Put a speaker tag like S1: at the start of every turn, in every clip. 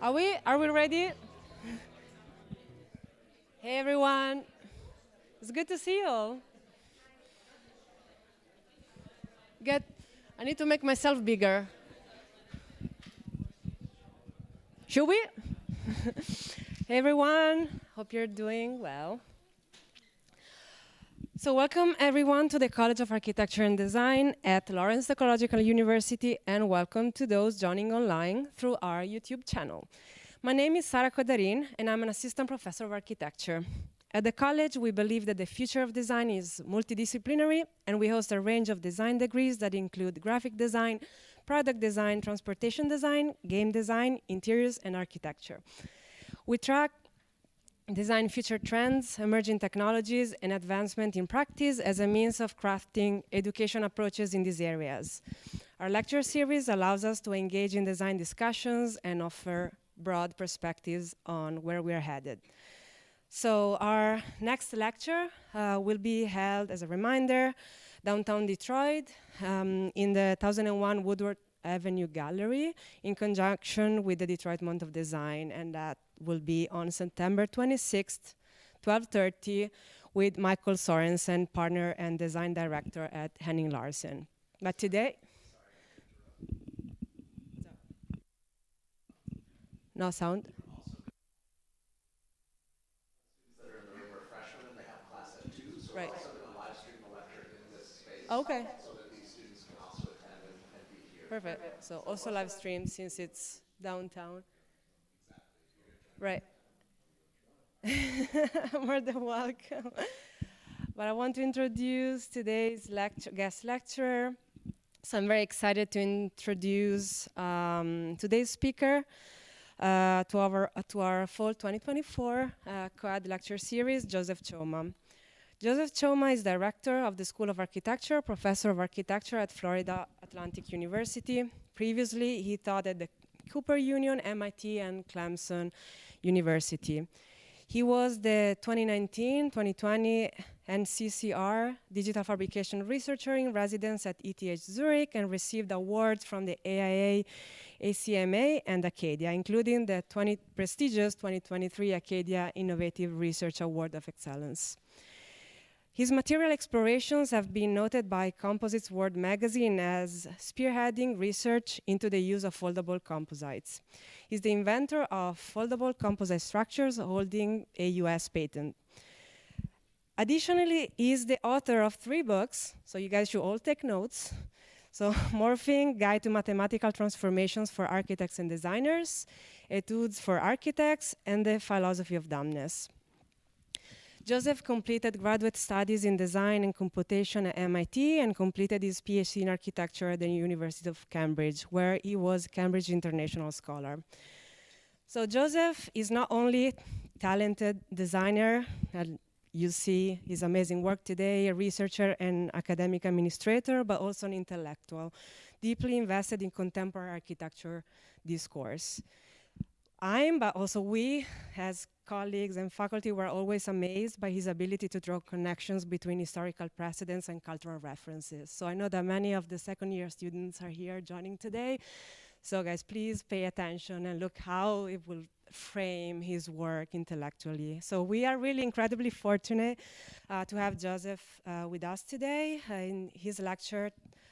S1: Are we ready? Hey everyone. It's good to see you all. I need to make myself bigger. Should we? Hey everyone. Hope you're doing well. So welcome everyone to the College of Architecture and Design at Lawrence Ecological University, and welcome to those joining online through our YouTube channel. My name is Sara Kodarin, and I'm an assistant professor of architecture. At the college, we believe that the future of design is multidisciplinary, and we host a range of design degrees that include graphic design, product design, transportation design, game design, interiors, and architecture. We track design future trends, emerging technologies, and advancement in practice as a means of crafting education approaches in these areas. Our lecture series allows us to engage in design discussions and offer broad perspectives on where we are headed. So our next lecture will be held, as a reminder, downtown Detroit in the 1001 Woodward Avenue Gallery in conjunction with the Detroit Month of Design, and that will be on September 26th, 12:30, with Michael Sorensen, partner and design director at Henning Larsen. But today, no sound. Right. Okay. So that these students can also attend and be here. Perfect. So also live stream since it's downtown. Right. More than welcome. But I want to introduce today's guest lecturer. So I'm very excited to introduce today's speaker to our fall 2024 COAD lecture series, Joseph Choma. Joseph Choma is director of the School of Architecture, professor of architecture at Florida Atlantic University. Previously, he taught at the Cooper Union, MIT, and Clemson University. He was the 2019-2020 NCCR Digital Fabrication Researcher in Residence at ETH Zurich and received awards from the AIA, ACMA, and Acadia, including the prestigious 2023 Acadia Innovative Research Award of Excellence. His material explorations have been noted by Composites World magazine as spearheading research into the use of foldable composites. He's the inventor of foldable composite structures, holding a US patent. Additionally, he's the author of 3 books, so you guys should all take notes. So, Morphing, Guide to Mathematical Transformations for Architects and Designers, Etudes for Architects, and The Philosophy of Dumbness. Joseph completed graduate studies in design and computation at MIT and completed his PhD in architecture at the University of Cambridge, where he was Cambridge International Scholar. So Joseph is not only a talented designer, and you see his amazing work today, a researcher and academic administrator, but also an intellectual, deeply invested in contemporary architecture discourse. But also we, as colleagues and faculty, were always amazed by his ability to draw connections between historical precedents and cultural references. So I know that many of the second-year students are here joining today. So guys, please pay attention and look how it will frame his work intellectually. So we are really incredibly fortunate to have Joseph with us today. In his lecture,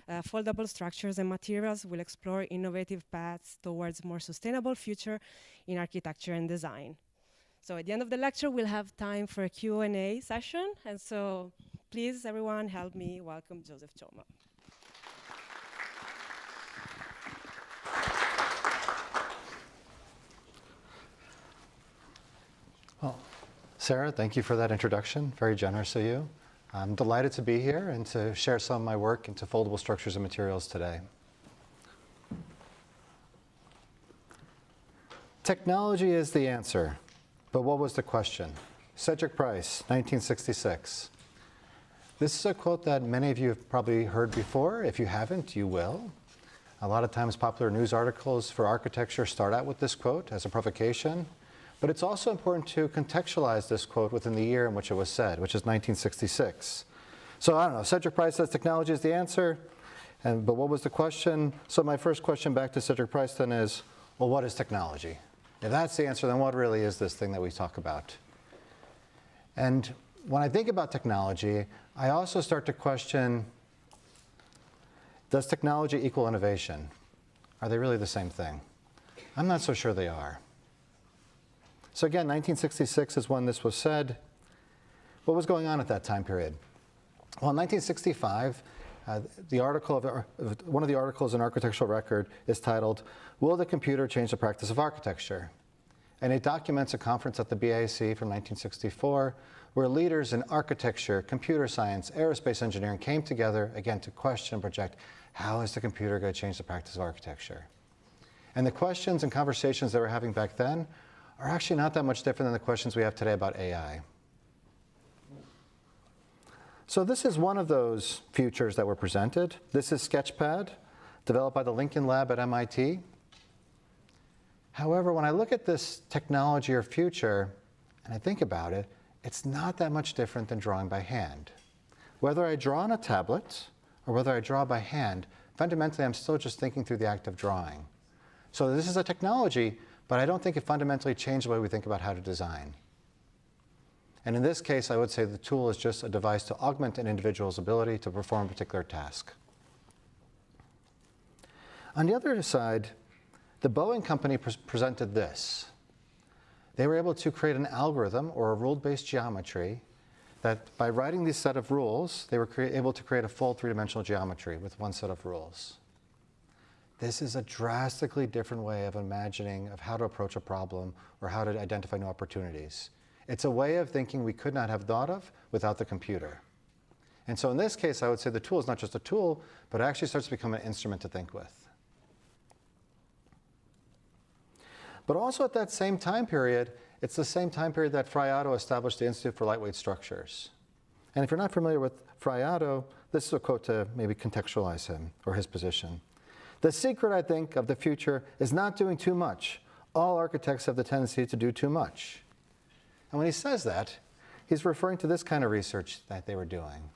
S1: Foldable Structures and Materials will explore innovative paths towards a more sustainable future in architecture and design. So at the end of the lecture, we'll have time for a Q&A session. And so please, everyone, help me welcome Joseph Choma.
S2: Well, Sarah, thank you for that introduction. Very generous of you. I'm delighted to be here and to share some of my work into foldable structures and materials today. Technology is the answer, but what was the question? Cedric Price, 1966. This is a quote that many of you have probably heard before. If you haven't, you will. A lot of times popular news articles for architecture start out with this quote as a provocation. But it's also important to contextualize this quote within the year in which it was said, which is 1966. So I don't know, Cedric Price says technology is the answer, but what was the question? So my first question back to Cedric Price then is, well, what is technology? If that's the answer, then what really is this thing that we talk about? And when I think about technology, I also start to question, does technology equal innovation? Are they really the same thing? I'm not so sure they are. So again, 1966 is when this was said. What was going on at that time period? Well, in 1965, one of the articles in Architectural Record is titled, "Will the Computer Change the Practice of Architecture?" And it documents a conference at the BAC from 1964 where leaders in architecture, computer science, aerospace engineering came together, again, to question and project, how is the computer going to change the practice of architecture? And the questions and conversations they were having back then are actually not that much different than the questions we have today about AI. So this is one of those futures that were presented. This is Sketchpad, developed by the Lincoln Lab at MIT. However, when I look at this technology or future, and I think about it, it's not that much different than drawing by hand. Whether I draw on a tablet or whether I draw by hand, fundamentally I'm still just thinking through the act of drawing. So this is a technology, but I don't think it fundamentally changed the way we think about how to design. And in this case, I would say the tool is just a device to augment an individual's ability to perform a particular task. On the other side, the Boeing company presented this. They were able to create an algorithm or a rule-based geometry that by writing these set of rules, they were able to create a full three-dimensional geometry with one set of rules. This is a drastically different way of imagining of how to approach a problem or how to identify new opportunities. It's a way of thinking we could not have thought of without the computer. And so in this case, I would say the tool is not just a tool, but it actually starts to become an instrument to think with. But also at that same time period, it's the same time period that Friato established the Institute for Lightweight Structures. And if you're not familiar with Friato, this is a quote to maybe contextualize him or his position. "The secret, I think, of the future is not doing too much. All architects have the tendency to do too much." And when he says that, he's referring to this kind of research that they were doing.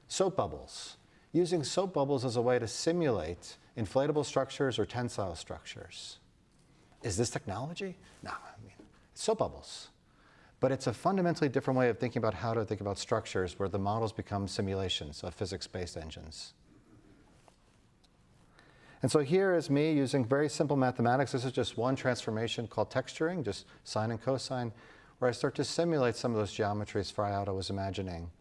S2: Soap bubbles. Using soap bubbles as a way to simulate inflatable structures or tensile structures. Is this technology? No, I mean, it's soap bubbles. But it's a fundamentally different way of thinking about how to think about structures where the models become simulations of physics-based engines. And so here is me using very simple mathematics. This is just one transformation called texturing, just sine and cosine, where I start to simulate some of those geometries Friato was imagining.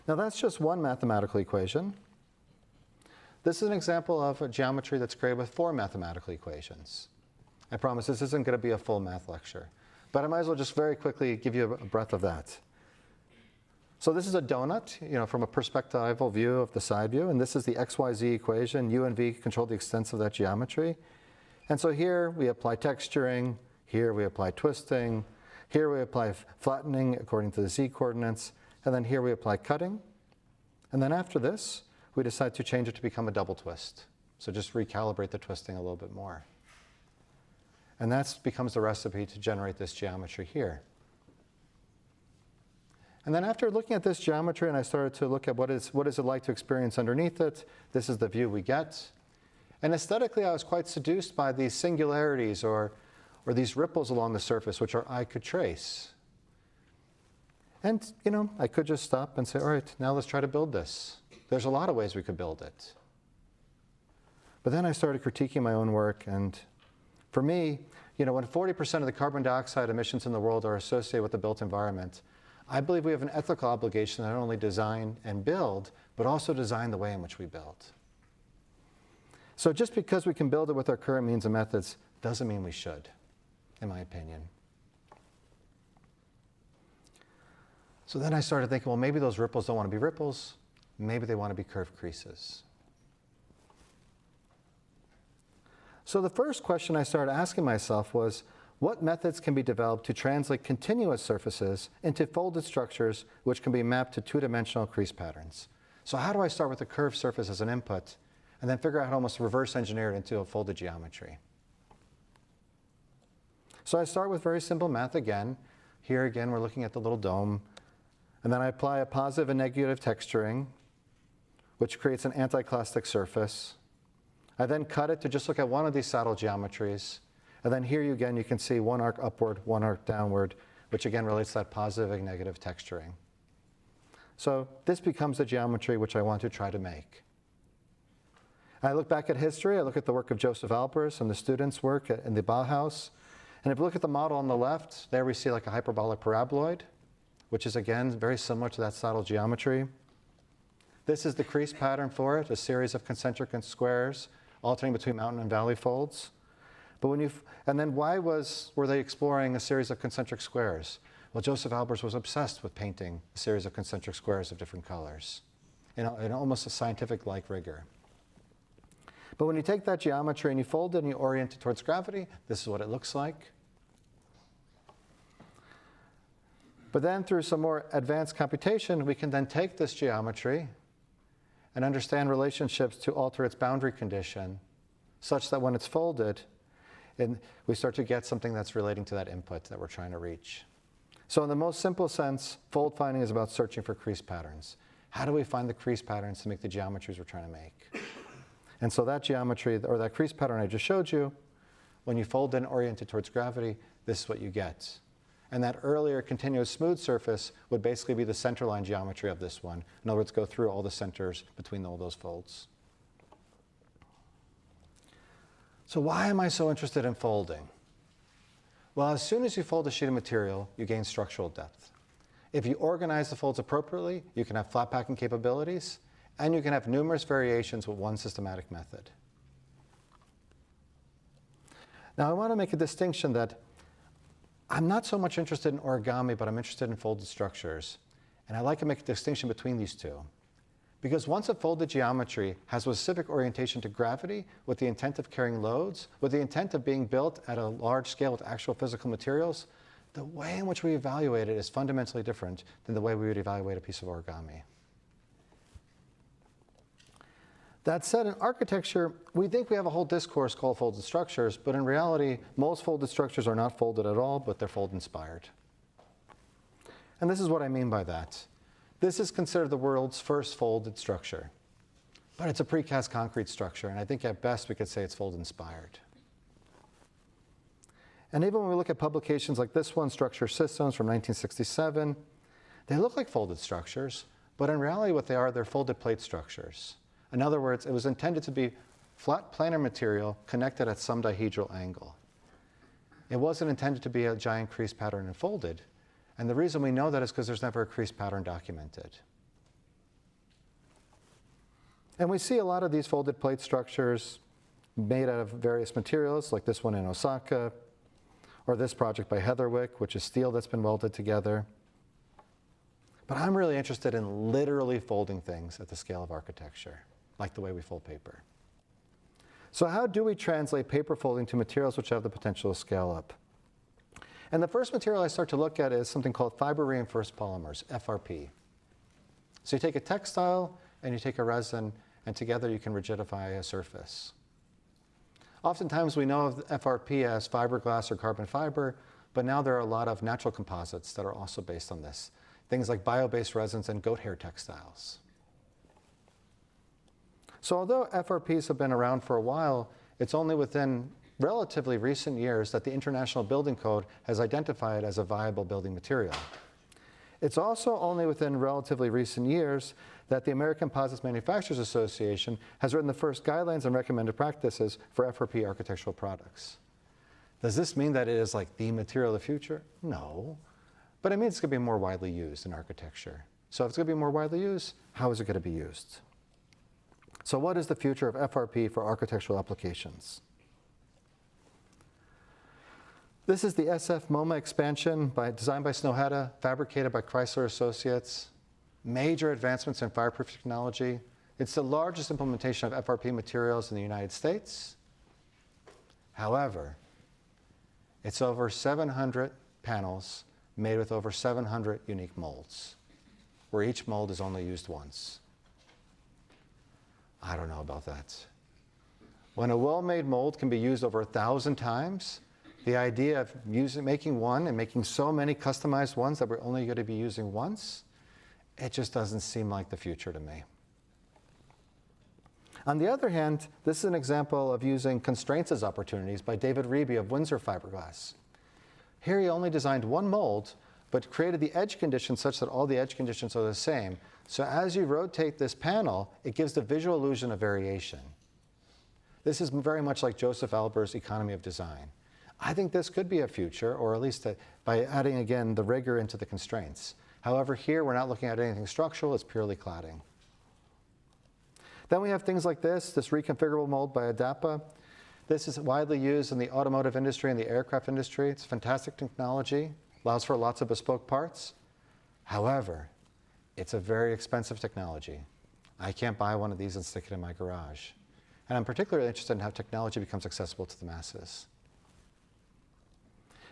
S2: Now that's just one mathematical equation. This is an example of a geometry that's created with 4 mathematical equations. I promise this isn't going to be a full math lecture, but I might as well just very quickly give you a breath of that. So this is a donut, from a perspectival view of the side view, and this is the XYZ equation. U and V control the extents of that geometry. And so here we apply texturing, here we apply twisting, here we apply flattening according to the Z coordinates, and then here we apply cutting. And then after this, we decide to change it to become a double twist. So just recalibrate the twisting a little bit more. And that becomes the recipe to generate this geometry here. And then after looking at this geometry, and I started to look at what is it like to experience underneath it, this is the view we get. And aesthetically, I was quite seduced by these singularities or these ripples along the surface, which I could trace. And I could just stop and say, all right, now let's try to build this. There's a lot of ways we could build it. But then I started critiquing my own work, and for me, when 40% of the carbon dioxide emissions in the world are associated with the built environment, I believe we have an ethical obligation to not only design and build, but also design the way in which we build. So just because we can build it with our current means and methods doesn't mean we should, in my opinion. So then I started thinking, well, maybe those ripples don't want to be ripples. Maybe they want to be curved creases. So the first question I started asking myself was, what methods can be developed to translate continuous surfaces into folded structures which can be mapped to two-dimensional crease patterns? So how do I start with a curved surface as an input and then figure out how to almost reverse engineer it into a folded geometry? So I start with very simple math again. Here again, we're looking at the little dome. And then I apply a positive and negative texturing, which creates an anticlastic surface. I then cut it to just look at one of these saddle geometries. And then here again, you can see one arc upward, one arc downward, which again relates to that positive and negative texturing. So this becomes the geometry which I want to try to make. I look back at history, I look at the work of Joseph Albers and the students' work in the Bauhaus. And if you look at the model on the left, there we see like a hyperbolic paraboloid, which is again very similar to that saddle geometry. This is the crease pattern for it, a series of concentric squares alternating between mountain and valley folds. But and then why were they exploring a series of concentric squares? Well, Joseph Albers was obsessed with painting a series of concentric squares of different colors in almost a scientific-like rigor. But when you take that geometry and you fold it and you orient it towards gravity, this is what it looks like. But then through some more advanced computation, we can then take this geometry and understand relationships to alter its boundary condition such that when it's folded, we start to get something that's relating to that input that we're trying to reach. So in the most simple sense, fold finding is about searching for crease patterns. How do we find the crease patterns to make the geometries we're trying to make? And so that geometry, or that crease pattern I just showed you, when you fold and orient it towards gravity, this is what you get. And that earlier continuous smooth surface would basically be the centerline geometry of this one. In other words, go through all the centers between all those folds. So why am I so interested in folding? Well, as soon as you fold a sheet of material, you gain structural depth. If you organize the folds appropriately, you can have flat packing capabilities, and you can have numerous variations with one systematic method. Now, I want to make a distinction that I'm not so much interested in origami, but I'm interested in folded structures. And I like to make a distinction between these two. Because once a folded geometry has a specific orientation to gravity with the intent of carrying loads, with the intent of being built at a large scale with actual physical materials, the way in which we evaluate it is fundamentally different than the way we would evaluate a piece of origami. That said, in architecture, we think we have a whole discourse called folded structures, but in reality, most folded structures are not folded at all, but they're fold-inspired. And this is what I mean by that. This is considered the world's first folded structure, but it's a precast concrete structure, and I think at best we could say it's fold-inspired. And even when we look at publications like this one, Structure Systems from 1967, they look like folded structures, but in reality what they are, they're folded plate structures. In other words, it was intended to be flat planar material connected at some dihedral angle. It wasn't intended to be a giant crease pattern and folded. And the reason we know that is because there's never a crease pattern documented. And we see a lot of these folded plate structures made out of various materials, like this one in Osaka, or this project by Heatherwick, which is steel that's been welded together. But I'm really interested in literally folding things at the scale of architecture, like the way we fold paper. So how do we translate paper folding to materials which have the potential to scale up? And the first material I start to look at is something called fiber-reinforced polymers, FRP. So you take a textile and you take a resin, and together you can rigidify a surface. Oftentimes we know of FRP as fiberglass or carbon fiber, but now there are a lot of natural composites that are also based on this. Things like bio-based resins and goat hair textiles. So although FRPs have been around for a while, it's only within relatively recent years that the International Building Code has identified it as a viable building material. It's also only within relatively recent years that the American Composites Manufacturers Association has written the first guidelines and recommended practices for FRP architectural products. Does this mean that it is like the material of the future? No. But it means it's going to be more widely used in architecture. So if it's going to be more widely used, how is it going to be used? So what is the future of FRP for architectural applications? This is the SF MoMA expansion designed by Snøhetta, fabricated by Chrysler Associates. Major advancements in fireproof technology. It's the largest implementation of FRP materials in the United States. However, it's over 700 panels made with over 700 unique molds, where each mold is only used once. I don't know about that. When a well-made mold can be used over 1,000 times, the idea of making one and making so many customized ones that we're only going to be using once, it just doesn't seem like the future to me. On the other hand, this is an example of using constraints as opportunities by David Reeby of Windsor Fiberglass. Here he only designed one mold, but created the edge conditions such that all the edge conditions are the same. So as you rotate this panel, it gives the visual illusion of variation. This is very much like Joseph Alber's economy of design. I think this could be a future, or at least by adding, again, the rigor into the constraints. However, here we're not looking at anything structural, it's purely cladding. Then we have things like this reconfigurable mold by Adapa. This is widely used in the automotive industry and the aircraft industry. It's fantastic technology, allows for lots of bespoke parts. However, it's a very expensive technology. I can't buy one of these and stick it in my garage. And I'm particularly interested in how technology becomes accessible to the masses.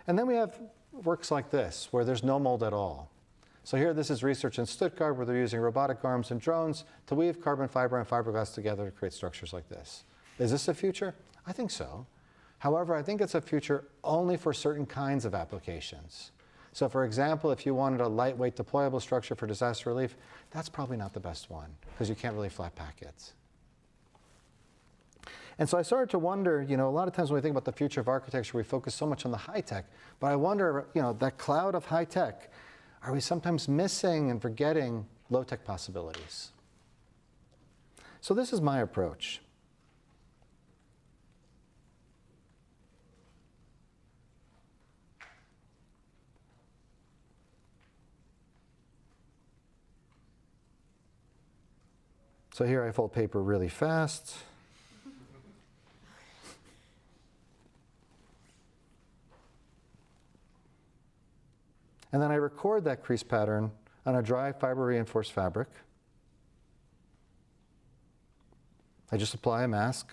S2: And then we have works like this, where there's no mold at all. So here, this is research in Stuttgart, where they're using robotic arms and drones to weave carbon fiber and fiberglass together to create structures like this. Is this a future? I think so. However, I think it's a future only for certain kinds of applications. So for example, if you wanted a lightweight deployable structure for disaster relief, that's probably not the best one, because you can't really flat pack it. And so I started to wonder, a lot of times when we think about the future of architecture, we focus so much on the high tech. But I wonder, that cloud of high tech, are we sometimes missing and forgetting low tech possibilities? So this is my approach. So here I fold paper really fast. And then I record that crease pattern on a dry fiber reinforced fabric. I just apply a mask.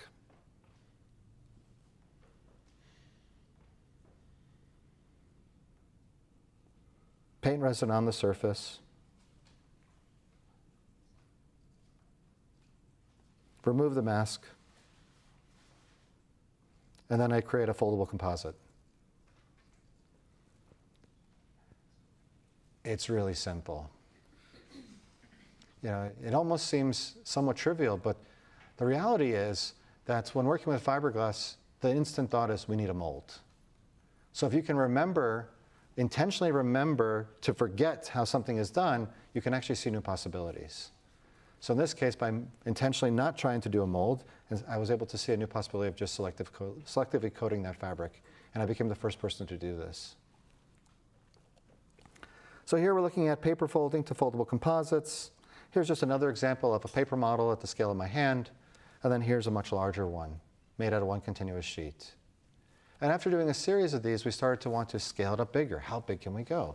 S2: Paint resin on the surface. Remove the mask. And then I create a foldable composite. It's really simple. It almost seems somewhat trivial, but the reality is that when working with fiberglass, the instant thought is we need a mold. So if you can intentionally remember to forget how something is done, you can actually see new possibilities. So in this case, by intentionally not trying to do a mold, I was able to see a new possibility of just selectively coating that fabric, and I became the first person to do this. So here we're looking at paper folding to foldable composites. Here's just another example of a paper model at the scale of my hand. And then here's a much larger one, made out of one continuous sheet. And after doing a series of these, we started to want to scale it up bigger. How big can we go?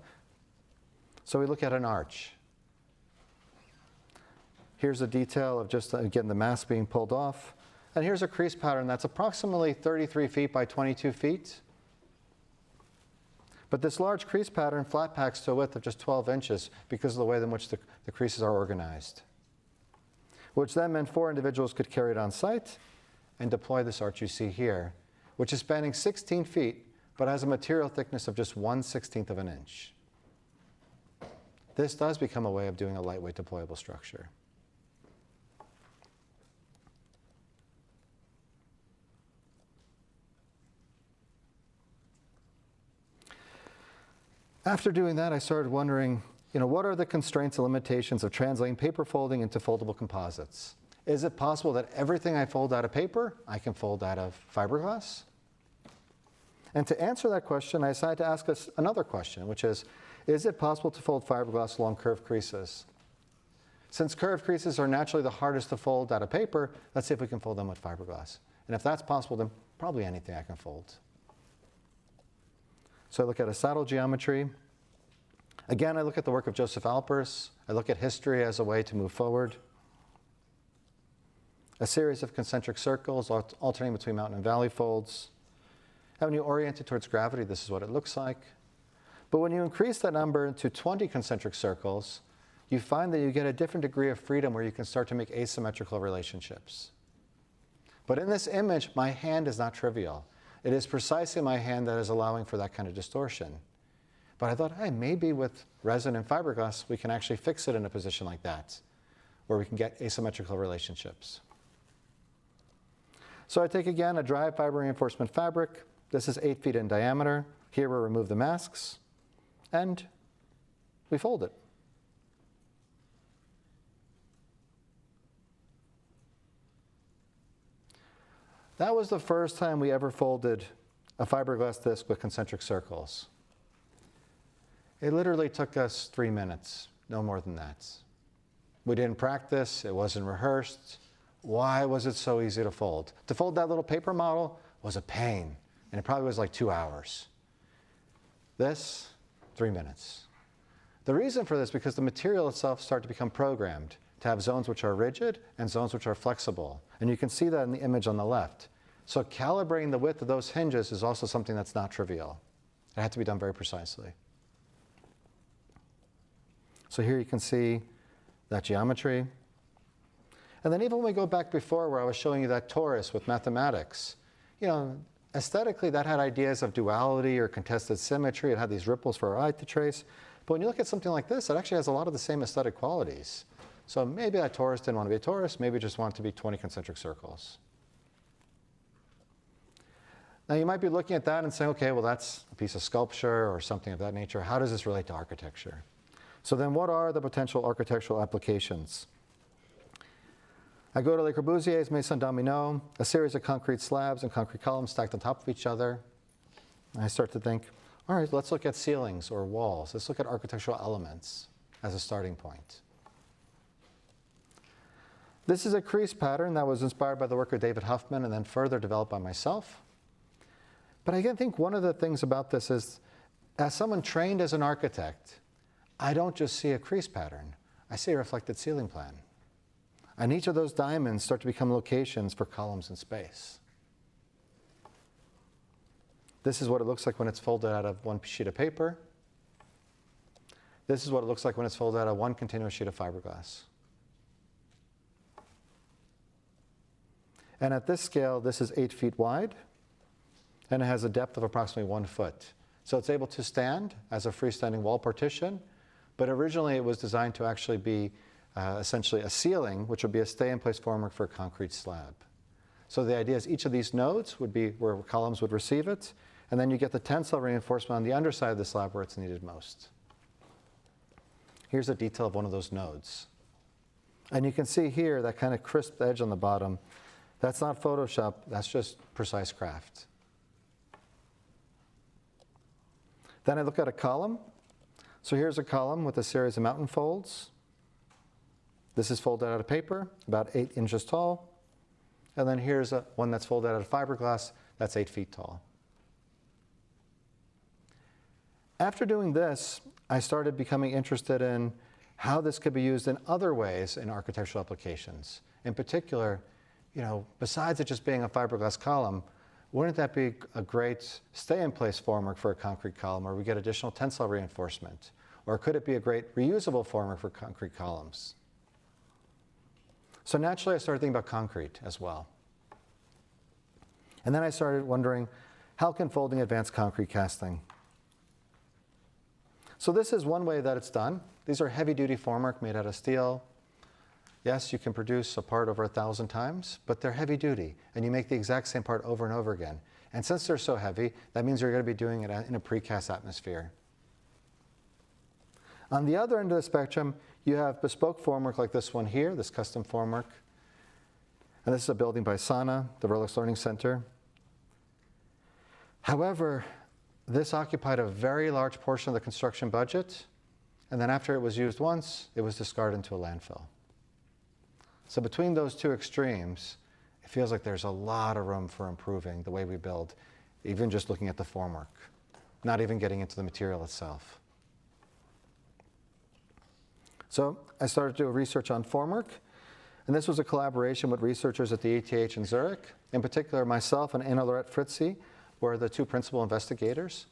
S2: So we look at an arch. Here's a detail of just, again, the mask being pulled off. And here's a crease pattern that's approximately 33 feet by 22 feet. But this large crease pattern flat packs to a width of just 12 inches because of the way in which the creases are organized, which then meant 4 individuals could carry it on site and deploy this arch you see here, which is spanning 16 feet, but has a material thickness of just 1/16 of an inch. This does become a way of doing a lightweight deployable structure. After doing that, I started wondering, what are the constraints and limitations of translating paper folding into foldable composites? Is it possible that everything I fold out of paper, I can fold out of fiberglass? And to answer that question, I decided to ask us another question, which is it possible to fold fiberglass along curved creases? Since curved creases are naturally the hardest to fold out of paper, let's see if we can fold them with fiberglass. And if that's possible, then probably anything I can fold. So I look at a saddle geometry. Again, I look at the work of Joseph Alpers. I look at history as a way to move forward. A series of concentric circles alternating between mountain and valley folds. And when you orient it towards gravity, this is what it looks like. But when you increase that number to 20 concentric circles, you find that you get a different degree of freedom where you can start to make asymmetrical relationships. But in this image, my hand is not trivial. It is precisely my hand that is allowing for that kind of distortion. But I thought, hey, maybe with resin and fiberglass, we can actually fix it in a position like that, where we can get asymmetrical relationships. So I take, again, a dry fiber reinforcement fabric. This is 8 feet in diameter. Here we remove the masks, and we fold it. That was the first time we ever folded a fiberglass disc with concentric circles. It literally took us 3 minutes, no more than that. We didn't practice, it wasn't rehearsed. Why was it so easy to fold? To fold that little paper model was a pain, and it probably was like 2 hours. This, 3 minutes. The reason for this is because the material itself started to become programmed to have zones which are rigid and zones which are flexible. And you can see that in the image on the left. So calibrating the width of those hinges is also something that's not trivial. It had to be done very precisely. So here you can see that geometry. And then even when we go back before where I was showing you that torus with mathematics, you know, aesthetically that had ideas of duality or contested symmetry. It had these ripples for our eye to trace. But when you look at something like this, it actually has a lot of the same aesthetic qualities. So maybe that torus didn't want to be a torus, maybe it just wanted to be 20 concentric circles. Now you might be looking at that and saying, okay, well that's a piece of sculpture or something of that nature. How does this relate to architecture? So then what are the potential architectural applications? I go to Le Corbusier's Maison Domino, a series of concrete slabs and concrete columns stacked on top of each other. And I start to think, all right, let's look at ceilings or walls. Let's look at architectural elements as a starting point. This is a crease pattern that was inspired by the work of David Huffman and then further developed by myself. But I think one of the things about this is, as someone trained as an architect, I don't just see a crease pattern. I see a reflected ceiling plan. And each of those diamonds start to become locations for columns in space. This is what it looks like when it's folded out of one sheet of paper. This is what it looks like when it's folded out of one continuous sheet of fiberglass. And at this scale, this is 8 feet wide, and it has a depth of approximately 1 foot. So it's able to stand as a freestanding wall partition, but originally it was designed to actually be essentially a ceiling, which would be a stay-in-place formwork for a concrete slab. So the idea is each of these nodes would be where columns would receive it, and then you get the tensile reinforcement on the underside of the slab where it's needed most. Here's a detail of one of those nodes. And you can see here that kind of crisp edge on the bottom. That's not Photoshop, that's just precise craft. Then I look at a column. So here's a column with a series of mountain folds. This is folded out of paper, about 8 inches tall. And then here's one that's folded out of fiberglass, that's 8 feet tall. After doing this, I started becoming interested in how this could be used in other ways in architectural applications. In particular, you know, besides it just being a fiberglass column, wouldn't that be a great stay-in-place formwork for a concrete column where we get additional tensile reinforcement? Or could it be a great reusable formwork for concrete columns? So naturally, I started thinking about concrete as well. And then I started wondering, how can folding advance concrete casting? So this is one way that it's done. These are heavy-duty formwork made out of steel. Yes, you can produce a part over 1,000 times, but they're heavy-duty, and you make the exact same part over and over again. And since they're so heavy, that means you're going to be doing it in a precast atmosphere. On the other end of the spectrum, you have bespoke formwork like this one here, this custom formwork. And this is a building by Sana, the Rolex Learning Center. However, this occupied a very large portion of the construction budget, and then after it was used once, it was discarded into a landfill. So between those two extremes, it feels like there's a lot of room for improving the way we build, even just looking at the formwork, not even getting into the material itself. So I started to do research on formwork, and this was a collaboration with researchers at the ETH in Zurich. In particular, myself and Anna Lorette Fritzi were the two principal investigators.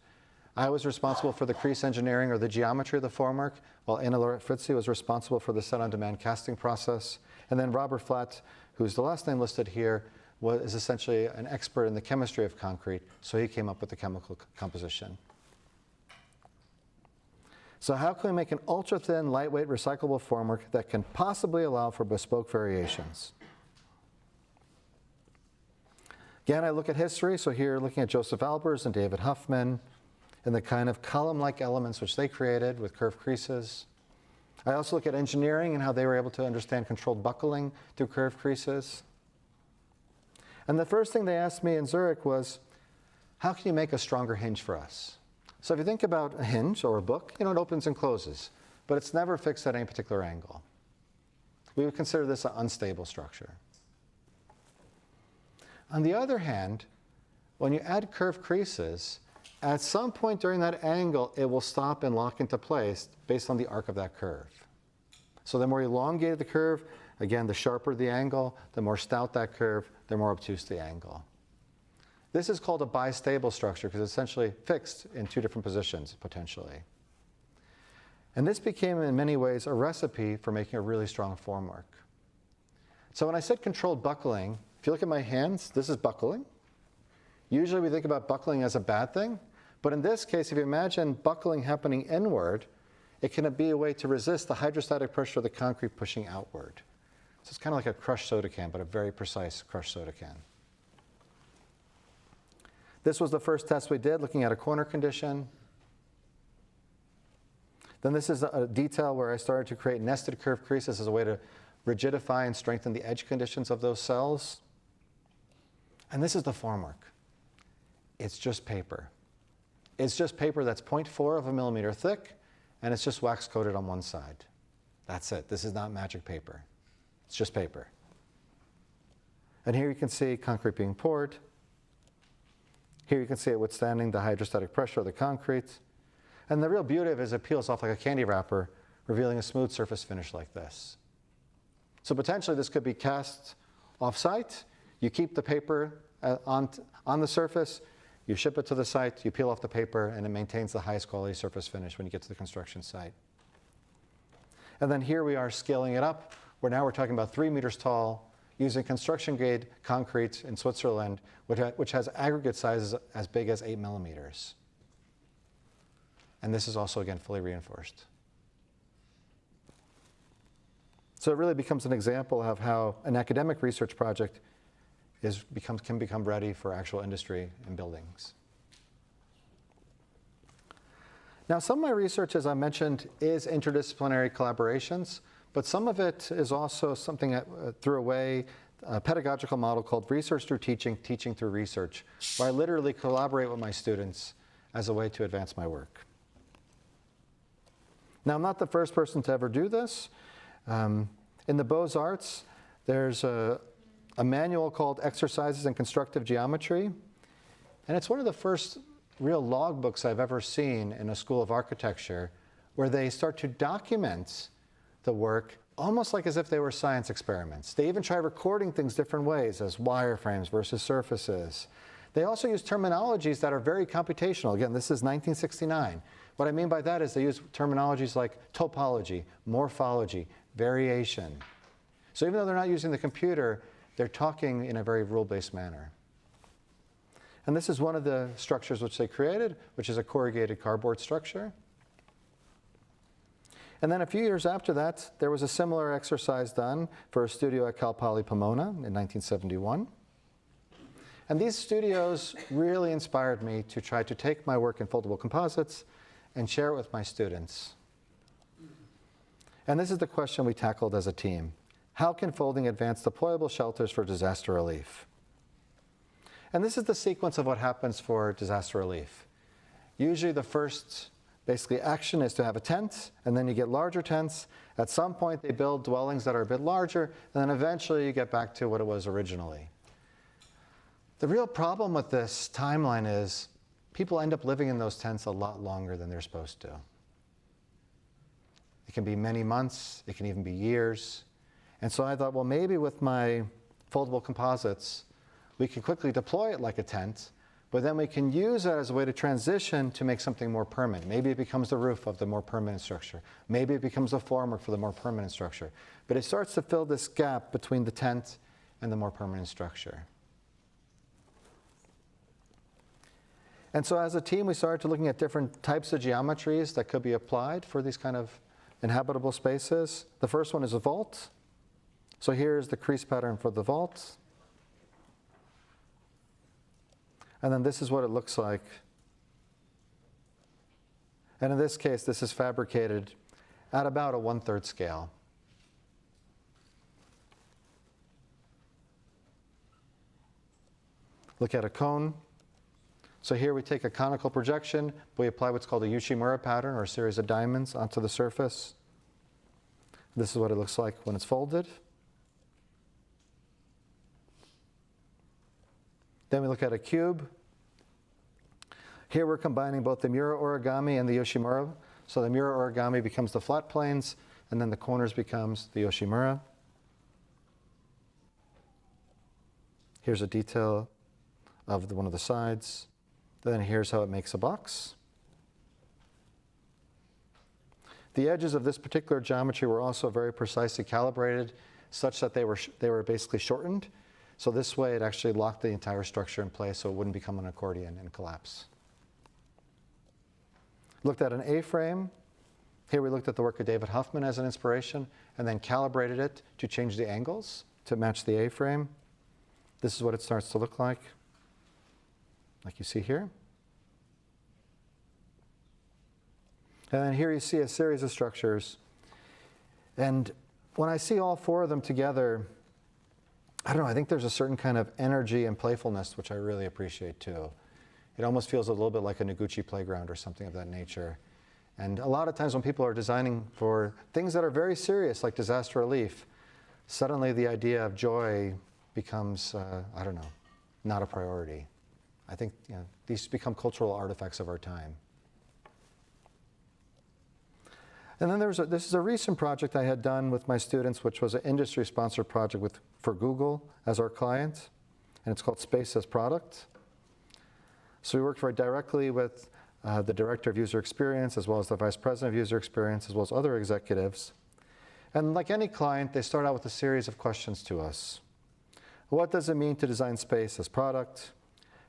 S2: I was responsible for the crease engineering or the geometry of the formwork, while Anna Lorette Fritzi was responsible for the set-on-demand casting process. And then Robert Flatt, who's the last name listed here, is essentially an expert in the chemistry of concrete, so he came up with the chemical composition. So how can we make an ultra-thin, lightweight, recyclable formwork that can possibly allow for bespoke variations? Again, I look at history, so here looking at Joseph Albers and David Huffman and the kind of column-like elements which they created with curved creases. I also look at engineering and how they were able to understand controlled buckling through curved creases. And the first thing they asked me in Zurich was, how can you make a stronger hinge for us? So if you think about a hinge or a book, it opens and closes, but it's never fixed at any particular angle. We would consider this an unstable structure. On the other hand, when you add curved creases, at some point during that angle, it will stop and lock into place based on the arc of that curve. So the more elongated the curve, again, the sharper the angle, the more stout that curve, the more obtuse the angle. This is called a bistable structure because it's essentially fixed in two different positions, potentially. And this became, in many ways, a recipe for making a really strong formwork. So when I said controlled buckling, if you look at my hands, this is buckling. Usually we think about buckling as a bad thing, but in this case, if you imagine buckling happening inward, it can be a way to resist the hydrostatic pressure of the concrete pushing outward. So it's kind of like a crushed soda can, but a very precise crushed soda can. This was the first test we did, looking at a corner condition. Then this is a detail where I started to create nested curved creases as a way to rigidify and strengthen the edge conditions of those cells. And this is the formwork. It's just paper. It's just paper that's 0.4 of a millimeter thick, and it's just wax coated on one side. That's it. This is not magic paper. It's just paper. And here you can see concrete being poured. Here you can see it withstanding the hydrostatic pressure of the concrete. And the real beauty of it is it peels off like a candy wrapper, revealing a smooth surface finish like this. So potentially this could be cast off-site. You keep the paper on the surface, you ship it to the site, you peel off the paper, and it maintains the highest quality surface finish when you get to the construction site. And then here we are scaling it up, where now we're talking about 3 meters tall, using construction-grade concrete in Switzerland, which has aggregate sizes as big as 8 millimeters. And this is also, again, fully reinforced. So it really becomes an example of how an academic research project can become ready for actual industry and buildings. Now, some of my research, as I mentioned, is interdisciplinary collaborations, but some of it is also something through a pedagogical model called research through teaching, teaching through research, where I literally collaborate with my students as a way to advance my work. Now, I'm not the first person to ever do this. In the Beaux-Arts, there's a manual called Exercises in Constructive Geometry, and it's one of the first real logbooks I've ever seen in a school of architecture where they start to document the work almost like as if they were science experiments. They even try recording things different ways, as wireframes versus surfaces. They also use terminologies that are very computational. Again, this is 1969. What I mean by that is they use terminologies like topology, morphology, variation. So even though they're not using the computer, they're talking in a very rule-based manner. And this is one of the structures which they created, which is a corrugated cardboard structure. And then a few years after that, there was a similar exercise done for a studio at Cal Poly Pomona in 1971. And these studios really inspired me to try to take my work in foldable composites and share it with my students. And this is the question we tackled as a team. How can folding advance deployable shelters for disaster relief? And this is the sequence of what happens for disaster relief. Usually the first action is to have a tent, and then you get larger tents. At some point they build dwellings that are a bit larger, and then eventually you get back to what it was originally. The real problem with this timeline is people end up living in those tents a lot longer than they're supposed to. It can be many months, it can even be years. And so I thought, well, maybe with my foldable composites, we can quickly deploy it like a tent, but then we can use it as a way to transition to make something more permanent. Maybe it becomes the roof of the more permanent structure. Maybe it becomes a formwork for the more permanent structure. But it starts to fill this gap between the tent and the more permanent structure. And so as a team, we started to looking at different types of geometries that could be applied for these kind of inhabitable spaces. The first one is a vault. So here's the crease pattern for the vault. And then this is what it looks like. And in this case, this is fabricated at about a 1/3 scale. Look at a cone. So here we take a conical projection, we apply what's called a Yoshimura pattern, or a series of diamonds, onto the surface. This is what it looks like when it's folded. Then we look at a cube. Here we're combining both the Mura origami and the Yoshimura. So the Mura origami becomes the flat planes, and then the corners becomes the Yoshimura. Here's a detail of one of the sides. Then here's how it makes a box. The edges of this particular geometry were also very precisely calibrated, such that they were basically shortened. So this way it actually locked the entire structure in place so it wouldn't become an accordion and collapse. Looked at an A-frame. Here we looked at the work of David Huffman as an inspiration, and then calibrated it to change the angles to match the A-frame. This is what it starts to look like you see here. And then here you see a series of structures. And when I see all four of them together, I don't know, I think there's a certain kind of energy and playfulness which I really appreciate too. It almost feels a little bit like a Noguchi playground or something of that nature. And a lot of times when people are designing for things that are very serious, like disaster relief, suddenly the idea of joy becomes, I don't know, not a priority. I think these become cultural artifacts of our time. And then this is a recent project I had done with my students, which was an industry-sponsored project for Google as our client, and it's called Space as Product. So we worked very directly with the director of user experience, as well as the vice president of user experience, as well as other executives. And like any client, they start out with a series of questions to us. What does it mean to design space as product?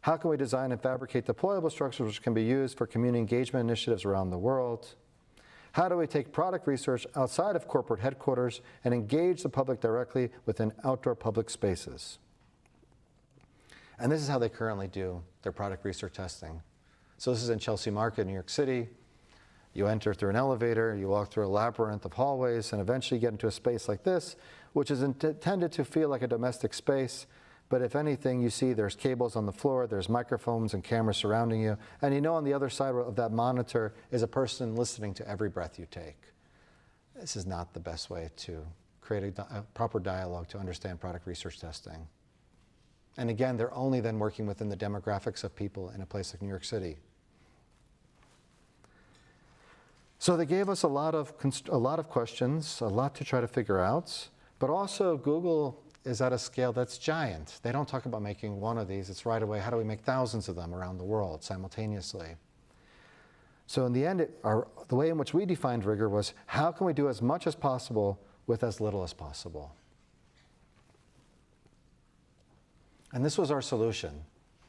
S2: How can we design and fabricate deployable structures which can be used for community engagement initiatives around the world? How do we take product research outside of corporate headquarters and engage the public directly within outdoor public spaces? And this is how they currently do their product research testing. So this is in Chelsea Market, New York City. You enter through an elevator, you walk through a labyrinth of hallways, and eventually get into a space like this, which is intended to feel like a domestic space. But if anything, you see there's cables on the floor, there's microphones and cameras surrounding you, and you know on the other side of that monitor is a person listening to every breath you take. This is not the best way to create a proper dialogue to understand product research testing. And again, they're only then working within the demographics of people in a place like New York City. So they gave us a lot of questions, a lot to try to figure out, but also Google is at a scale that's giant. They don't talk about making one of these. It's right away, how do we make thousands of them around the world simultaneously? So in the end, the way in which we defined rigor was, how can we do as much as possible with as little as possible? And this was our solution,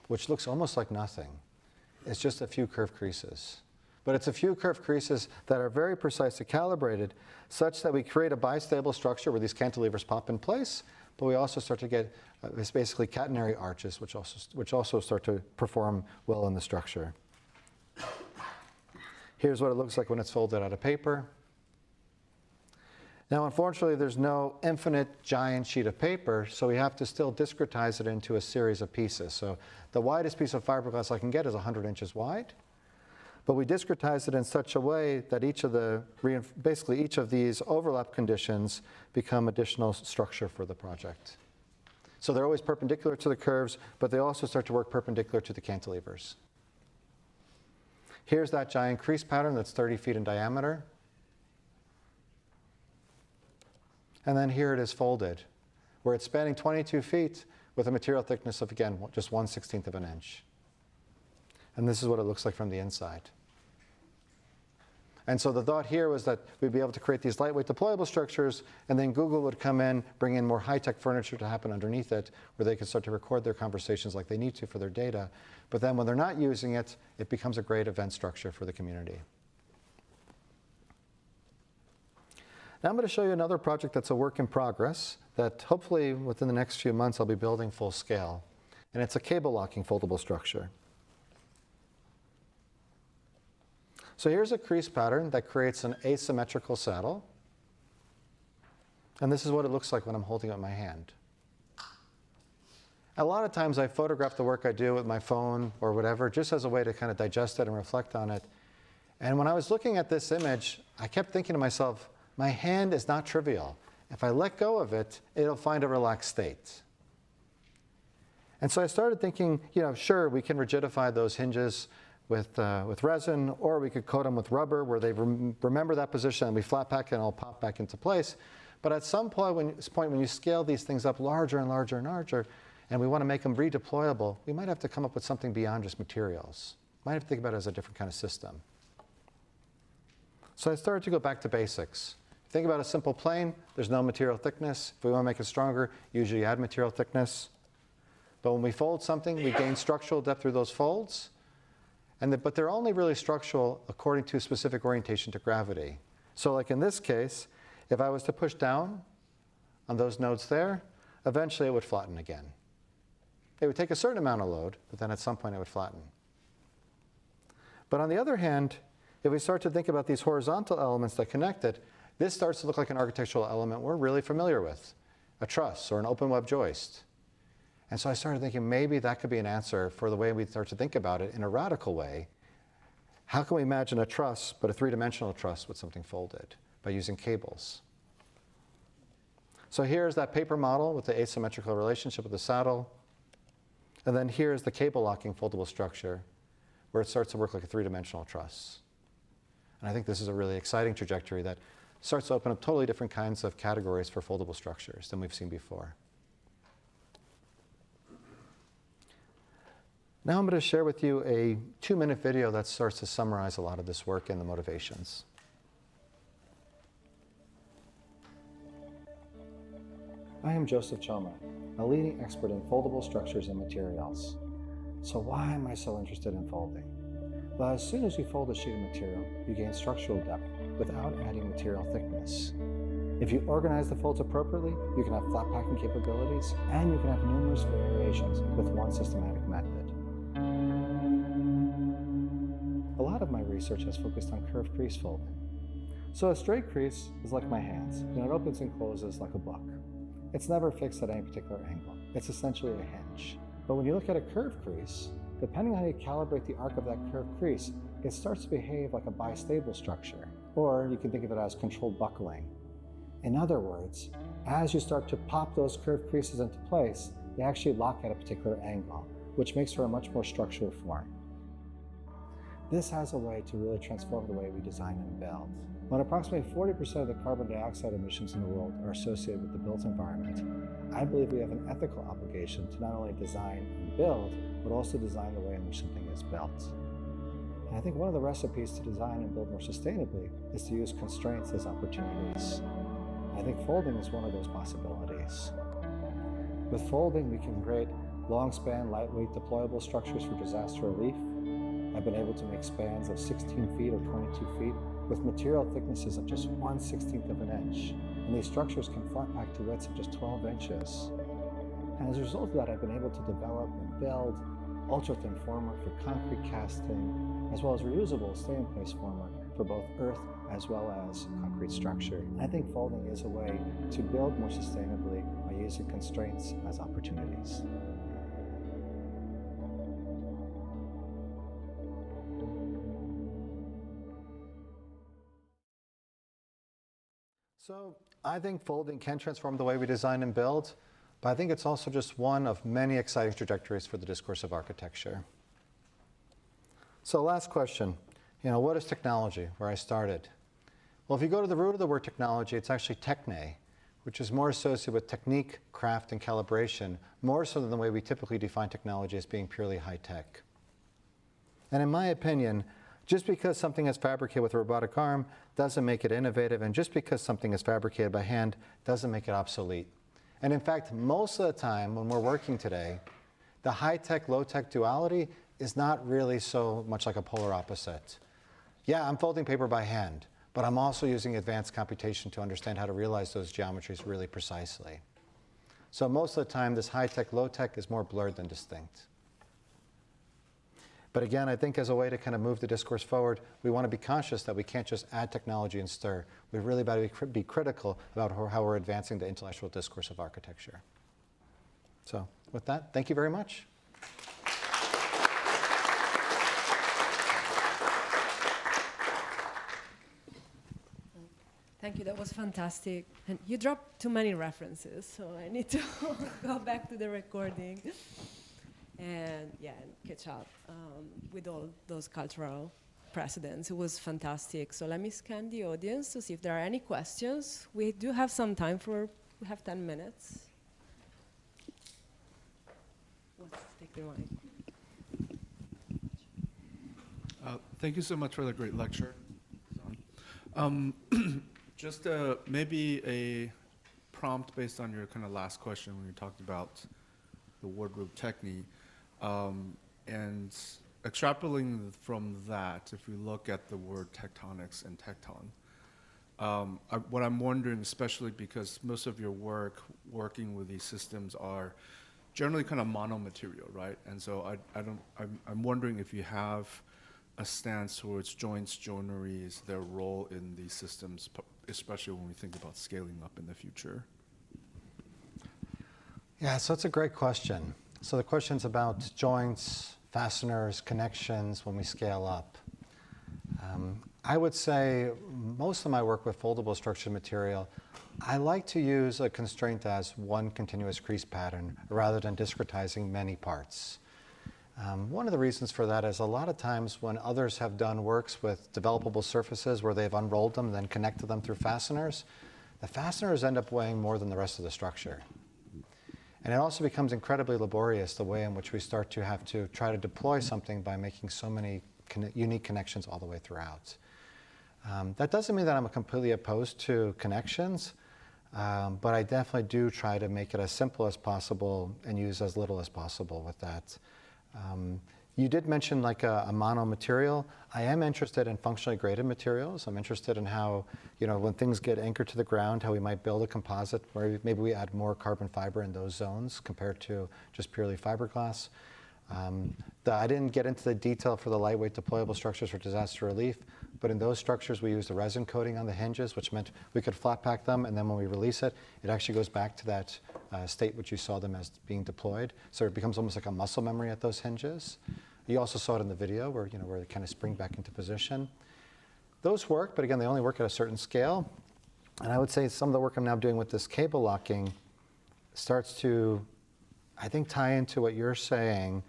S2: which looks almost like nothing. It's just a few curved creases. But it's a few curved creases that are very precisely calibrated such that we create a bistable structure where these cantilevers pop in place, but we also start to get it's basically catenary arches, which also start to perform well in the structure. Here's what it looks like when it's folded out of paper. Now, unfortunately, there's no infinite giant sheet of paper, so we have to still discretize it into a series of pieces. So the widest piece of fiberglass I can get is 100 inches wide. But we discretize it in such a way that basically each of these overlap conditions become additional structure for the project. So they're always perpendicular to the curves, but they also start to work perpendicular to the cantilevers. Here's that giant crease pattern that's 30 feet in diameter. And then here it is folded, where it's spanning 22 feet with a material thickness of, again, just 1/16 of an inch. And this is what it looks like from the inside. And so the thought here was that we'd be able to create these lightweight deployable structures, and then Google would come in, bring in more high-tech furniture to happen underneath it, where they could start to record their conversations like they need to for their data. But then when they're not using it, it becomes a great event structure for the community. Now I'm going to show you another project that's a work in progress that hopefully within the next few months I'll be building full scale. and it's a cable locking foldable structure. So here's a crease pattern that creates an asymmetrical saddle. And this is what it looks like when I'm holding it in my hand. A lot of times I photograph the work I do with my phone or whatever, just as a way to kind of digest it and reflect on it. And when I was looking at this image, I kept thinking to myself, my hand is not trivial. If I let go of it, it'll find a relaxed state. And so I started thinking, sure, we can rigidify those hinges with resin, or we could coat them with rubber where they remember that position and we flat pack it and it'll pop back into place. But at some point when you scale these things up larger and larger and larger, and we want to make them redeployable, we might have to come up with something beyond just materials. Might have to think about it as a different kind of system. So I started to go back to basics. Think about a simple plane. There's no material thickness. If we want to make it stronger, usually add material thickness. But when we fold something, we gain structural depth through those folds. But they're only really structural according to specific orientation to gravity. So like in this case, if I was to push down on those nodes there, eventually it would flatten again. It would take a certain amount of load, but then at some point it would flatten. But on the other hand, if we start to think about these horizontal elements that connect it, this starts to look like an architectural element we're really familiar with, a truss or an open web joist. And so I started thinking maybe that could be an answer for the way we start to think about it in a radical way. How can we imagine a truss, but a three-dimensional truss with something folded by using cables? So here's that paper model with the asymmetrical relationship with the saddle. And then here's the cable locking foldable structure where it starts to work like a three-dimensional truss. And I think this is a really exciting trajectory that starts to open up totally different kinds of categories for foldable structures than we've seen before. Now I'm going to share with you a 2-minute video that starts to summarize a lot of this work and the motivations. I am Joseph Choma, a leading expert in foldable structures and materials. So why am I so interested in folding? Well, as soon as you fold a sheet of material, you gain structural depth without adding material thickness. If you organize the folds appropriately, you can have flat packing capabilities, and you can have numerous variations with one systematic method. A lot of my research has focused on curved crease folding. So a straight crease is like my hands, and it opens and closes like a book. It's never fixed at any particular angle. It's essentially a hinge. But when you look at a curved crease, depending on how you calibrate the arc of that curved crease, it starts to behave like a bistable structure, or you can think of it as controlled buckling. In other words, as you start to pop those curved creases into place, they actually lock at a particular angle, which makes for a much more structural form. This has a way to really transform the way we design and build. When approximately 40% of the carbon dioxide emissions in the world are associated with the built environment, I believe we have an ethical obligation to not only design and build, but also design the way in which something is built. And I think one of the recipes to design and build more sustainably is to use constraints as opportunities. I think folding is one of those possibilities. With folding, we can create long-span, lightweight, deployable structures for disaster relief. I've been able to make spans of 16 feet or 22 feet with material thicknesses of just 1/16 of an inch. And these structures can flat pack to widths of just 12 inches. And as a result of that, I've been able to develop and build ultra-thin formwork for concrete casting, as well as reusable stay-in-place formwork for both earth as well as concrete structure. I think folding is a way to build more sustainably by using constraints as opportunities. So I think folding can transform the way we design and build, but I think it's also just one of many exciting trajectories for the discourse of architecture. So last question, what is technology, where I started? Well, if you go to the root of the word technology, it's actually techne, which is more associated with technique, craft, and calibration, more so than the way we typically define technology as being purely high tech. And in my opinion, just because something is fabricated with a robotic arm doesn't make it innovative, and just because something is fabricated by hand doesn't make it obsolete. And in fact, most of the time when we're working today, the high-tech, low-tech duality is not really so much like a polar opposite. Yeah, I'm folding paper by hand, but I'm also using advanced computation to understand how to realize those geometries really precisely. So most of the time, this high-tech, low-tech is more blurred than distinct. But again, I think as a way to kind of move the discourse forward, we want to be conscious that we can't just add technology and stir. We've really got to be critical about how we're advancing the intellectual discourse of architecture. So with that, thank you very much.
S1: Thank you, that was fantastic. And you dropped too many references, so I need to go back to the recording and catch up with all those cultural precedents. It was fantastic. So let me scan the audience to see if there are any questions. We do have some time we have 10 minutes. Let's take the mic.
S3: Thank you so much for the great lecture. Just maybe a prompt based on your kind of last question when you talked about the wardrobe technique. And extrapolating from that, if we look at the word tectonics and tecton, what I'm wondering, especially because most of your work working with these systems are generally kind of mono-material, right? And so I'm wondering if you have a stance towards joints, joineries, their role in these systems, especially when we think about scaling up in the future.
S2: Yeah, so it's a great question. So the question's about joints, fasteners, connections when we scale up. I would say most of my work with foldable structured material, I like to use a constraint as one continuous crease pattern rather than discretizing many parts. One of the reasons for that is a lot of times when others have done works with developable surfaces where they've unrolled them and then connected them through fasteners, the fasteners end up weighing more than the rest of the structure. And it also becomes incredibly laborious the way in which we start to have to try to deploy something by making so many unique connections all the way throughout. That doesn't mean that I'm completely opposed to connections, but I definitely do try to make it as simple as possible and use as little as possible with that. You did mention like a mono material. I am interested in functionally graded materials. I'm interested in how, when things get anchored to the ground, how we might build a composite where maybe we add more carbon fiber in those zones compared to just purely fiberglass. I didn't get into the detail for the lightweight deployable structures for disaster relief, but in those structures we used the resin coating on the hinges, which meant we could flat pack them, and then when we release it, it actually goes back to that state which you saw them as being deployed. So it becomes almost like a muscle memory at those hinges. You also saw it in the video where they kind of spring back into position. Those work, but again, they only work at a certain scale. And I would say some of the work I'm now doing with this cable locking starts to, I think, tie into what you're saying,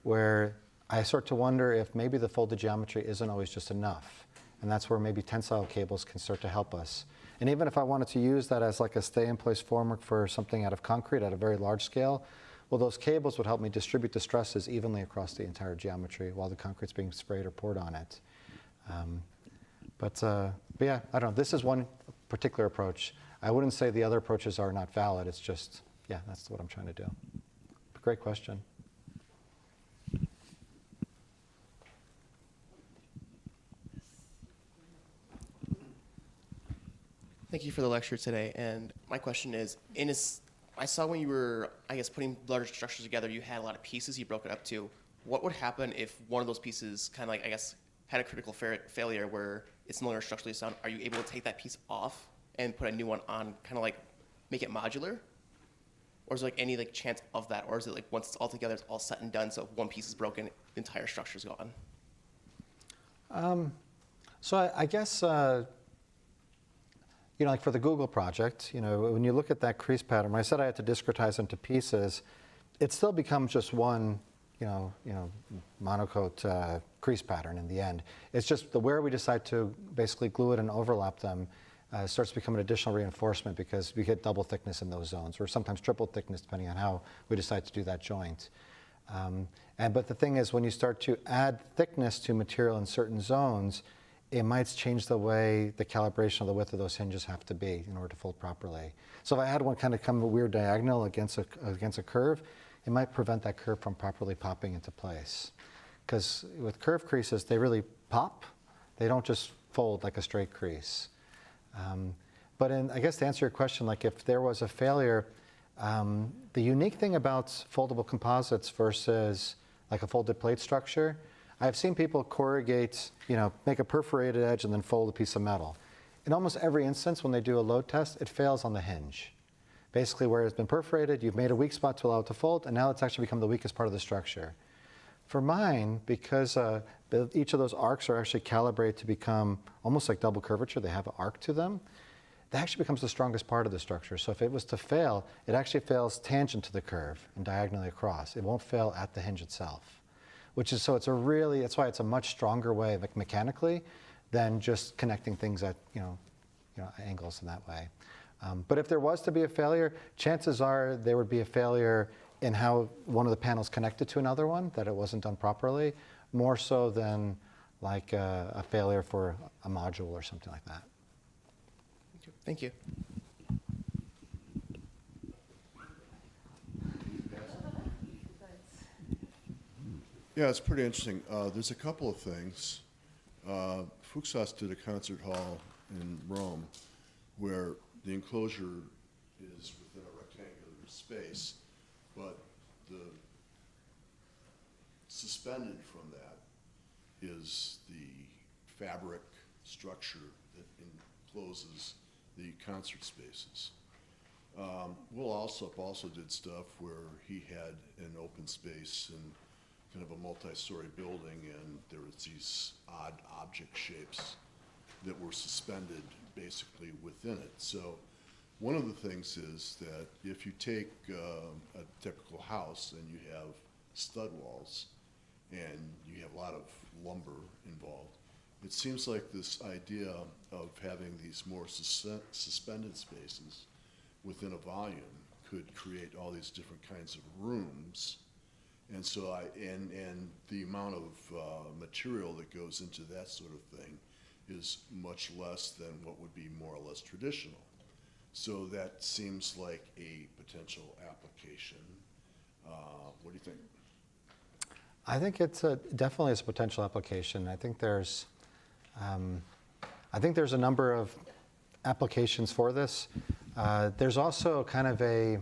S2: where I start to wonder if maybe the folded geometry isn't always just enough. And that's where maybe tensile cables can start to help us. And even if I wanted to use that as like a stay-in-place formwork for something out of concrete at a very large scale, well, those cables would help me distribute the stresses evenly across the entire geometry while the concrete's being sprayed or poured on it. But yeah, I don't know. This is one particular approach. I wouldn't say the other approaches are not valid. It's just, yeah, that's what I'm trying to do. But great question.
S4: Thank you for the lecture today. And my question is, I saw when you were, putting larger structures together, you had a lot of pieces you broke it up to. What would happen if one of those pieces kind of had a critical failure where it's no longer structurally sound? Are you able to take that piece off and put a new one on, kind of make it modular? Or is there any chance of that? Or is it once it's all together, it's all set and done, so if one piece is broken, the entire structure's gone?
S2: So I guess, like for the Google project, when you look at that crease pattern, when I said I had to discretize into pieces, it still becomes just one, monocoat crease pattern in the end. It's just where we decide to basically glue it and overlap them starts to become an additional reinforcement because we get double thickness in those zones, or sometimes triple thickness depending on how we decide to do that joint. But the thing is, when you start to add thickness to material in certain zones, it might change the way the calibration of the width of those hinges have to be in order to fold properly. So if I had one kind of come a weird diagonal against a curve, it might prevent that curve from properly popping into place. Because with curve creases, they really pop. They don't just fold like a straight crease. But I guess to answer your question, if there was a failure, The unique thing about foldable composites versus like a folded plate structure, I've seen people corrugate, make a perforated edge and then fold a piece of metal. In almost every instance, when they do a load test, it fails on the hinge. Basically, where it's been perforated, you've made a weak spot to allow it to fold, and now it's actually become the weakest part of the structure. For mine, because each of those arcs are actually calibrated to become almost like double curvature, they have an arc to them, that actually becomes the strongest part of the structure. So if it was to fail, it actually fails tangent to the curve and diagonally across. It won't fail at the hinge itself, that's why it's a much stronger way, like mechanically, than just connecting things at angles in that way. But if there was to be a failure, chances are there would be a failure in how one of the panels connected to another one, that it wasn't done properly, more so than like a failure for a module or something like that.
S4: Thank you.
S5: Yeah, it's pretty interesting. There's a couple of things. Fuchsas did a concert hall in Rome where the enclosure is within a rectangular space, but the suspended from that is the fabric structure that encloses the concert spaces. Will Alsop also did stuff where he had an open space and kind of a multi-story building, and there was these odd object shapes that were suspended basically within it. So one of the things is that if you take a typical house and you have stud walls and you have a lot of lumber involved, it seems like this idea of having these more suspended spaces within a volume could create all these different kinds of rooms. And so and the amount of material that goes into that sort of thing is much less than what would be more or less traditional. So that seems like a potential application. What do you think?
S2: I think it's definitely is a potential application. I think there's a number of applications for this. There's also kind of I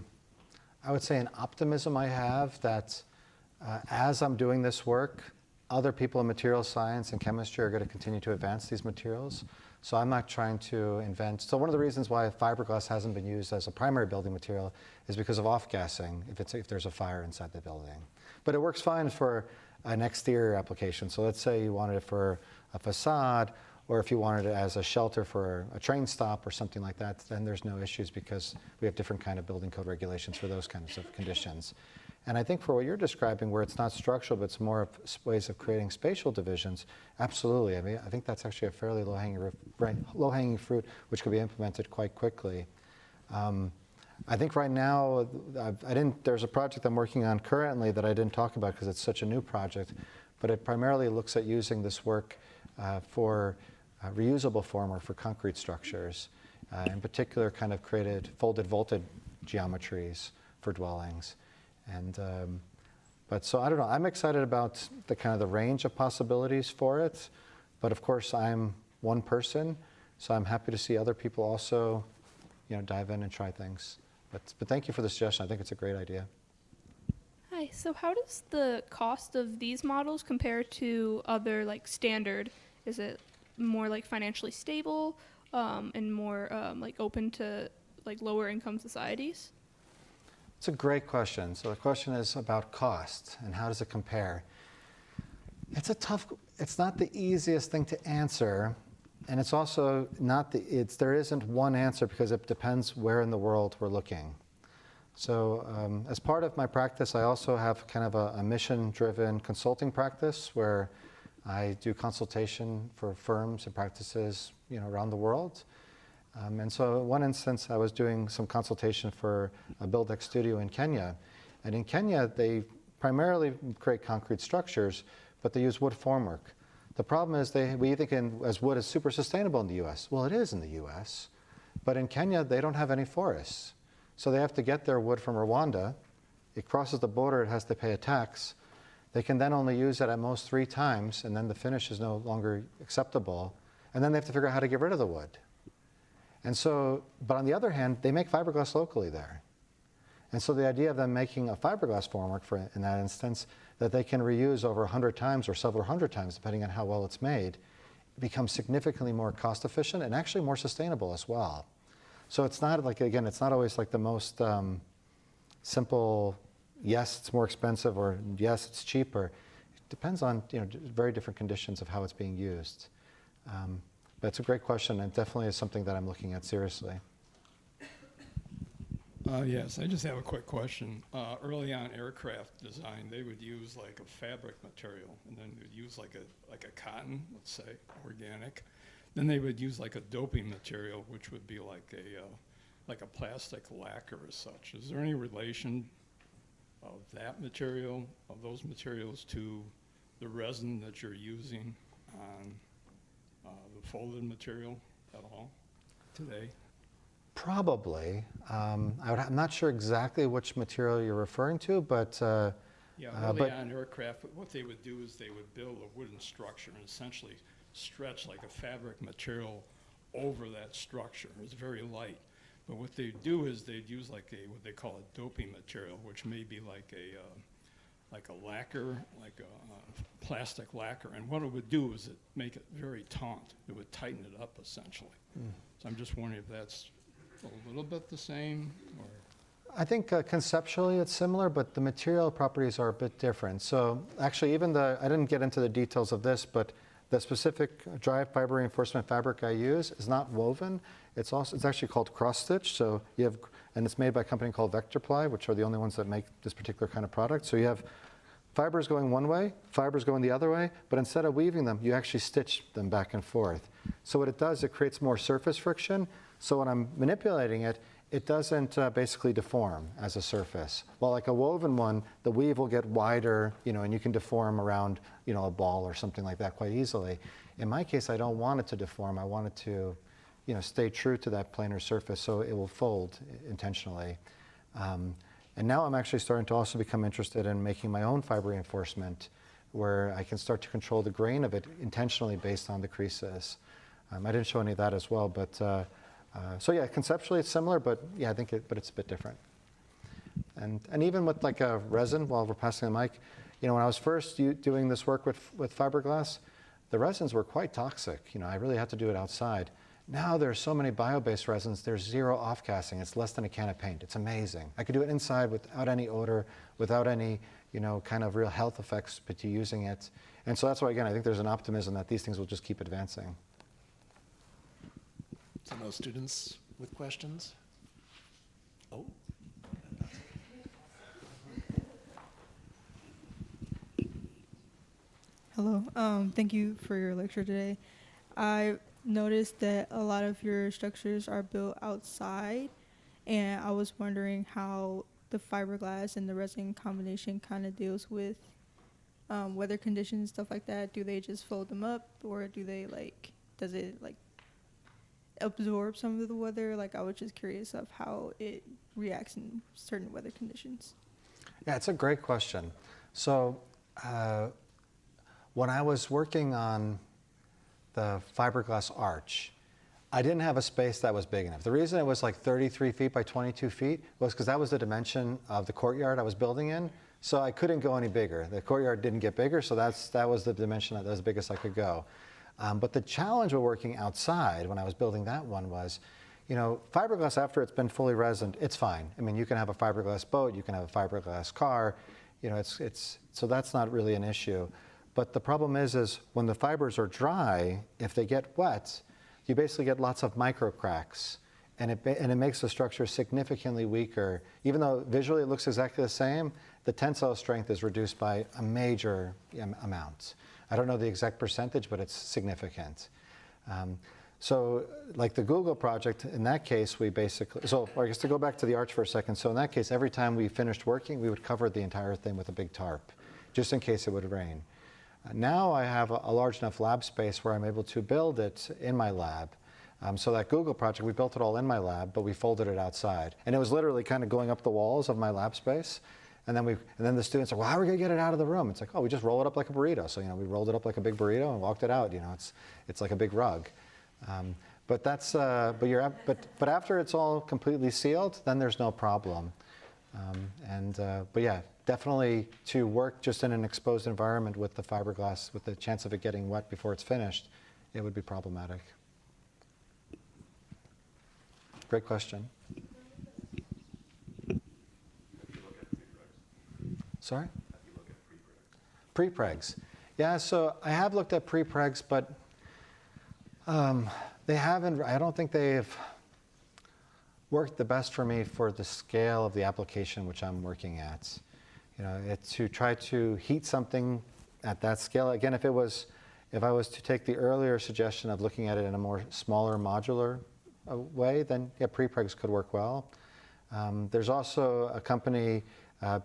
S2: would say an optimism I have that as I'm doing this work, other people in materials science and chemistry are going to continue to advance these materials. So I'm not trying to invent. So one of the reasons why fiberglass hasn't been used as a primary building material is because of off-gassing if there's a fire inside the building. But it works fine for an exterior application. So let's say you wanted it for a facade, or if you wanted it as a shelter for a train stop or something like that, then there's no issues because we have different kind of building code regulations for those kinds of conditions. And I think for what you're describing, where it's not structural, but it's more of ways of creating spatial divisions, absolutely. I mean, I think that's actually a fairly low-hanging fruit, which could be implemented quite quickly. I think right now, there's a project I'm working on currently that I didn't talk about because it's such a new project, but it primarily looks at using this work for reusable formwork for concrete structures, in particular kind of created folded vaulted geometries for dwellings. And but so I don't know, I'm excited about the range of possibilities for it, but of course I'm one person, so I'm happy to see other people also dive in and try things. But thank you for the suggestion. I think it's a great idea.
S6: Hi, so how does the cost of these models compare to other standard? Is it more financially stable and more open to lower income societies?
S2: It's a great question. So the question is about cost and how does it compare? It's not the easiest thing to answer, and it's also not there isn't one answer because it depends where in the world we're looking. So as part of my practice, I also have kind of a mission-driven consulting practice where I do consultation for firms and practices around the world. And so in one instance, I was doing some consultation for a Buildex studio in Kenya. And in Kenya, they primarily create concrete structures, but they use wood formwork. The problem is we think as wood is super sustainable in the US. Well, it is in the US. But in Kenya, they don't have any forests. So they have to get their wood from Rwanda. It crosses the border, it has to pay a tax. They can then only use it at most 3 times, and then the finish is no longer acceptable. And then they have to figure out how to get rid of the wood. And so, but on the other hand, they make fiberglass locally there. And so the idea of them making a fiberglass formwork, in that instance, that they can reuse over 100 times or several hundred times, depending on how well it's made, becomes significantly more cost efficient and actually more sustainable as well. So it's not like, again, it's not always like the most simple, yes, it's more expensive, or yes, it's cheaper. It depends on very different conditions of how it's being used. But it's a great question, and definitely is something that I'm looking at seriously.
S7: Yes, I just have a quick question. Early on aircraft design, they would use like a fabric material, and then they'd use like a cotton, let's say, organic. Then they would use like a doping material, which would be like a plastic lacquer as such. Is there any relation of that material, of those materials, to the resin that you're using on the folded material at all today?
S2: Probably. I'm not sure exactly which material you're referring to, but
S7: Early on aircraft, what they would do is they would build a wooden structure and essentially stretch like a fabric material over that structure. It's very light. But what they do is they'd use like what they call a doping material, which may be like a lacquer, like a plastic lacquer. And what it would do is it make it very taut. It would tighten it up essentially. So I'm just wondering if that's a little bit the same, or?
S2: I think conceptually it's similar, but the material properties are a bit different. So actually, I didn't get into the details of this, but the specific dry fiber reinforcement fabric I use is not woven. It's actually called cross stitch. So and it's made by a company called Vectorply, which are the only ones that make this particular kind of product. So you have fibers going one way, fibers going the other way, but instead of weaving them, you actually stitch them back and forth. So what it does, it creates more surface friction. So when I'm manipulating it, it doesn't basically deform as a surface. While like a woven one, the weave will get wider, and you can deform around, a ball or something like that quite easily. In my case, I don't want it to deform. I want it to, stay true to that planar surface, so it will fold intentionally. And now I'm actually starting to also become interested in making my own fiber reinforcement, where I can start to control the grain of it intentionally based on the creases. I didn't show any of that as well, but so yeah, conceptually it's similar, but yeah, I think it's a bit different. And even with like a resin, while we're passing the mic, when I was first doing this work with fiberglass, the resins were quite toxic. I really had to do it outside. Now there's so many bio-based resins, there's zero off-casting. It's less than a can of paint. It's amazing. I could do it inside without any odor, without any, kind of real health effects to using it. And so that's why, again, I think there's an optimism that these things will just keep advancing.
S8: So no students with questions? Oh.
S9: Hello. Thank you for your lecture today. I noticed that a lot of your structures are built outside, and I was wondering how the fiberglass and the resin combination kind of deals with weather conditions, stuff like that. Do they just fold them up, or do they does it absorb some of the weather? I was just curious of how it reacts in certain weather conditions.
S2: Yeah, it's a great question. So when I was working on the fiberglass arch, I didn't have a space that was big enough. The reason it was like 33 feet by 22 feet was because that was the dimension of the courtyard I was building in. So I couldn't go any bigger. The courtyard didn't get bigger, so that was the dimension that was the biggest I could go. But the challenge with working outside when I was building that one was, fiberglass after it's been fully resined, it's fine. I mean, you can have a fiberglass boat, you can have a fiberglass car, so that's not really an issue. But the problem is when the fibers are dry, if they get wet, you basically get lots of micro cracks, and it makes the structure significantly weaker. Even though visually it looks exactly the same, the tensile strength is reduced by a major amount. I don't know the exact percentage, but it's significant. So like the Google project, in that case, I guess to go back to the arch for a second, so in that case, every time we finished working, we would cover the entire thing with a big tarp, just in case it would rain. Now I have a large enough lab space where I'm able to build it in my lab. So that Google project, we built it all in my lab, but we folded it outside. And it was literally kind of going up the walls of my lab space. And then the students are, well, how are we going to get it out of the room? It's like, oh, we just roll it up like a burrito. So, we rolled it up like a big burrito and walked it out. It's like a big rug. But after it's all completely sealed, then there's no problem. But yeah, definitely to work just in an exposed environment with the fiberglass, with the chance of it getting wet before it's finished, it would be problematic. Great question. Sorry? Pre-pregs. Yeah, so I have looked at pre-pregs, but they haven't, I don't think they've worked the best for me for the scale of the application which I'm working at. You know, it's to try to heat something at that scale. Again, if I was to take the earlier suggestion of looking at it in a more smaller modular way, then yeah, pre-pregs could work well. There's also a company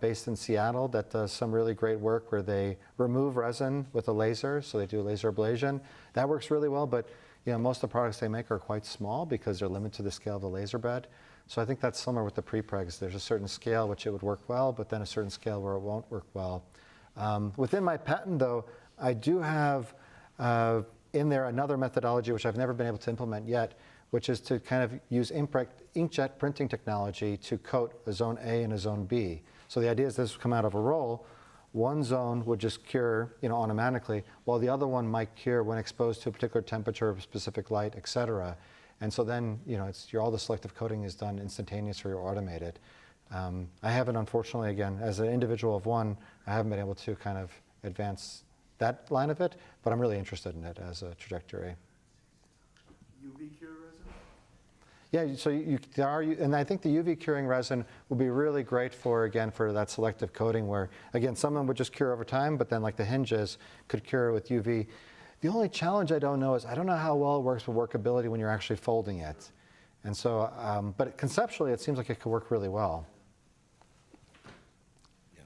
S2: based in Seattle that does some really great work where they remove resin with a laser, so they do laser ablation. That works really well, but you know, most of the products they make are quite small because they're limited to the scale of the laser bed. So I think that's similar with the pre-pregs. There's a certain scale which it would work well, but then a certain scale where it won't work well. Within my patent, though, I do have in there another methodology which I've never been able to implement yet, which is to kind of use inkjet printing technology to coat a zone A and a zone B. So the idea is this would come out of a roll. One zone would just cure, you know, automatically, while the other one might cure when exposed to a particular temperature, specific light, et cetera. And so then, you know, all the selective coating is done instantaneously or automated. I haven't, unfortunately, again, as an individual of one, I haven't been able to kind of advance that line of it, but I'm really interested in it as a trajectory.
S5: UV cure resin?
S2: Yeah, so there are, and I think the UV curing resin will be really great for, again, for that selective coating where, again, some of them would just cure over time, but then like the hinges could cure with UV. The only challenge I don't know is I don't know how well it works with workability when you're actually folding it. And so, but conceptually, it seems like it could work really well.
S8: Yeah.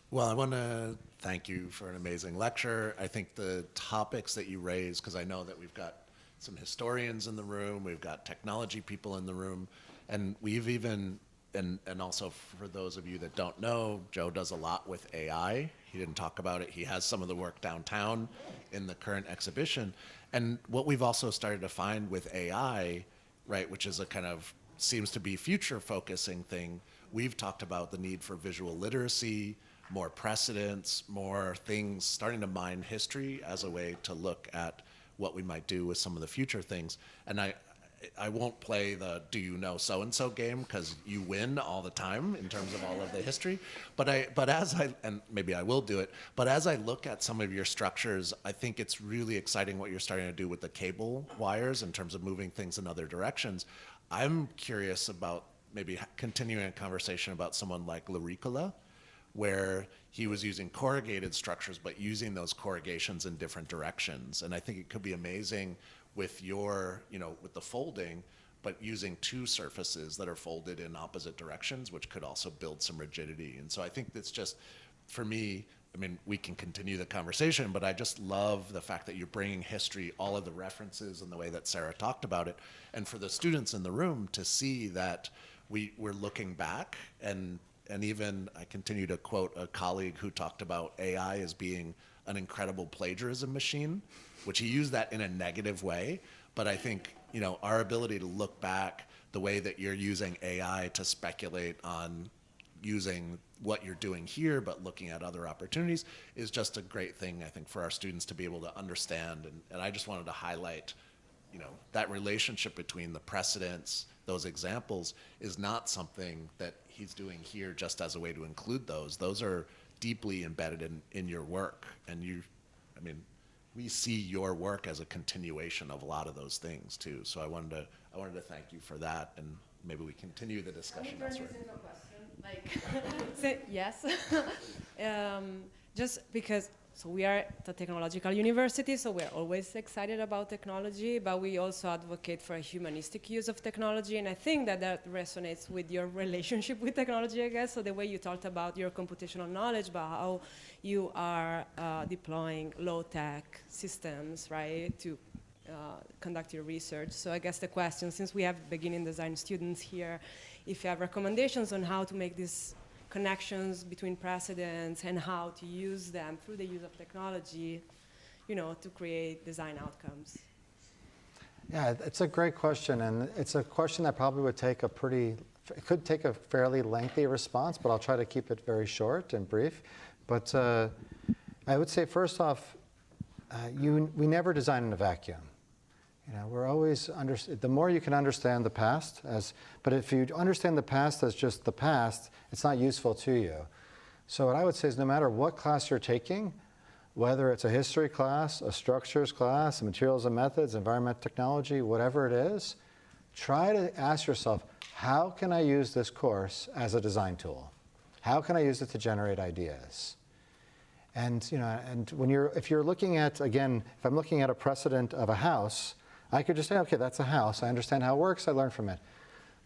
S8: Well, I want to thank you for an amazing lecture. I think the topics that you raised, because I know that we've got some historians in the room, we've got technology people in the room, and we've even, and also for those of you that don't know, Joe does a lot with AI. He didn't talk about it. He has some of the work downtown in the current exhibition. And what we've also started to find with AI, right, which is a kind of, seems to be future focusing thing, we've talked about the need for visual literacy, more precedents, more things, starting to mine history as a way to look at what we might do with some of the future things. And I won't play the do you know so-and-so game because you win all the time in terms of all of the history. But as I, and maybe I will do it, but as I look at some of your structures, I think it's really exciting what you're starting to do with the cable wires in terms of moving things in other directions. I'm curious about maybe continuing a conversation about someone like Laricola, where he was using corrugated structures, but using those corrugations in different directions. And I think it could be amazing with your, you know, with the folding, but using two surfaces that are folded in opposite directions, which could also build some rigidity. And so I think that's just, for me, I mean, we can continue the conversation, but I just love the fact that you're bringing history, all of the references and the way that Sarah talked about it. And for the students in the room to see that we're looking back, and even I continue to quote a colleague who talked about AI as being an incredible plagiarism machine, which he used that in a negative way. But I think, you know, our ability to look back, the way that you're using AI to speculate on using what you're doing here, but looking at other opportunities, is just a great thing, I think, for our students to be able to understand. And I just wanted to highlight, you know, that relationship between the precedents, those examples, is not something that he's doing here just as a way to include those. Those are deeply embedded in your work. And I mean, we see your work as a continuation of a lot of those things too. So I wanted to thank you for that, and maybe we continue the discussion elsewhere.
S1: Say yes. Just because, so we are at a technological university, so we're always excited about technology, but we also advocate for a humanistic use of technology, and I think that resonates with your relationship with technology, I guess. So the way you talked about your computational knowledge, about how you are deploying low-tech systems, right, to conduct your research. So I guess the question, since we have beginning design students here, if you have recommendations on how to make these connections between precedents and how to use them through the use of technology, you know, to create design outcomes.
S2: Yeah, it's a great question, and it's a question that probably would take it could take a fairly lengthy response, but I'll try to keep it very short and brief. But I would say, first off, we never design in a vacuum. You know, we're always the more you can understand the past but if you understand the past as just the past, it's not useful to you. So what I would say is, no matter what class you're taking, whether it's a history class, a structures class, a materials and methods, environmental technology, whatever it is, try to ask yourself, how can I use this course as a design tool? How can I use it to generate ideas? And you know, and if you're looking at, again, if I'm looking at a precedent of a house, I could just say, okay, that's a house. I understand how it works. I learned from it.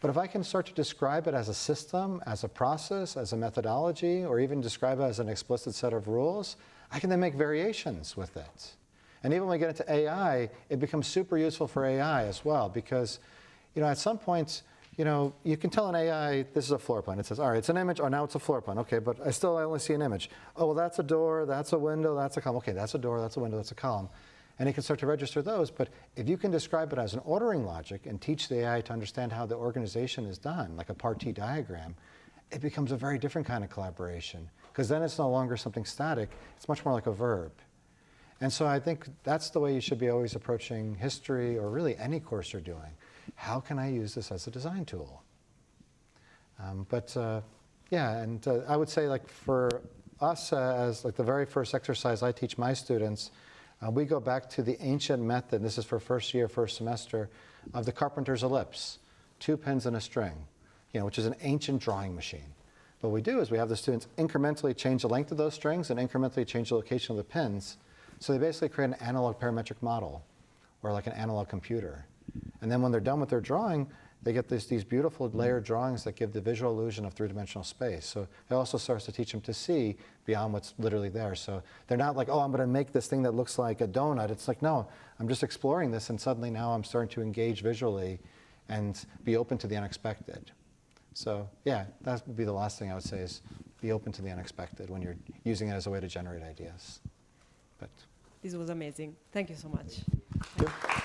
S2: But if I can start to describe it as a system, as a process, as a methodology, or even describe it as an explicit set of rules, I can then make variations with it. And even when we get into AI, it becomes super useful for AI as well, because, you know, at some points, you know, you can tell an AI, this is a floor plan. It says, all right, it's an image. Oh, now it's a floor plan. Okay, but I only see an image. Oh, well, that's a door, that's a window, that's a column. Okay, that's a door, that's a window, that's a column. And it can start to register those. But if you can describe it as an ordering logic and teach the AI to understand how the organization is done, like a Part-T diagram, it becomes a very different kind of collaboration. Because then it's no longer something static. It's much more like a verb. And so I think that's the way you should be always approaching history, or really any course you're doing. How can I use this as a design tool? Yeah, and I would say, like, for us, as like the very first exercise I teach my students, we go back to the ancient method, this is for first year, first semester, of the carpenter's ellipse, 2 pins and a string, you know, which is an ancient drawing machine. What we do is we have the students incrementally change the length of those strings and incrementally change the location of the pins. So they basically create an analog parametric model, or like an analog computer. And then when they're done with their drawing, they get these beautiful layered drawings that give the visual illusion of three-dimensional space. So it also starts to teach them to see beyond what's literally there. So they're not like, oh, I'm going to make this thing that looks like a donut. It's like, no, I'm just exploring this, and suddenly now I'm starting to engage visually and be open to the unexpected. So yeah, that would be the last thing I would say, is be open to the unexpected when you're using it as a way to generate ideas. But
S1: This was amazing. Thank you so much.
S2: thank you.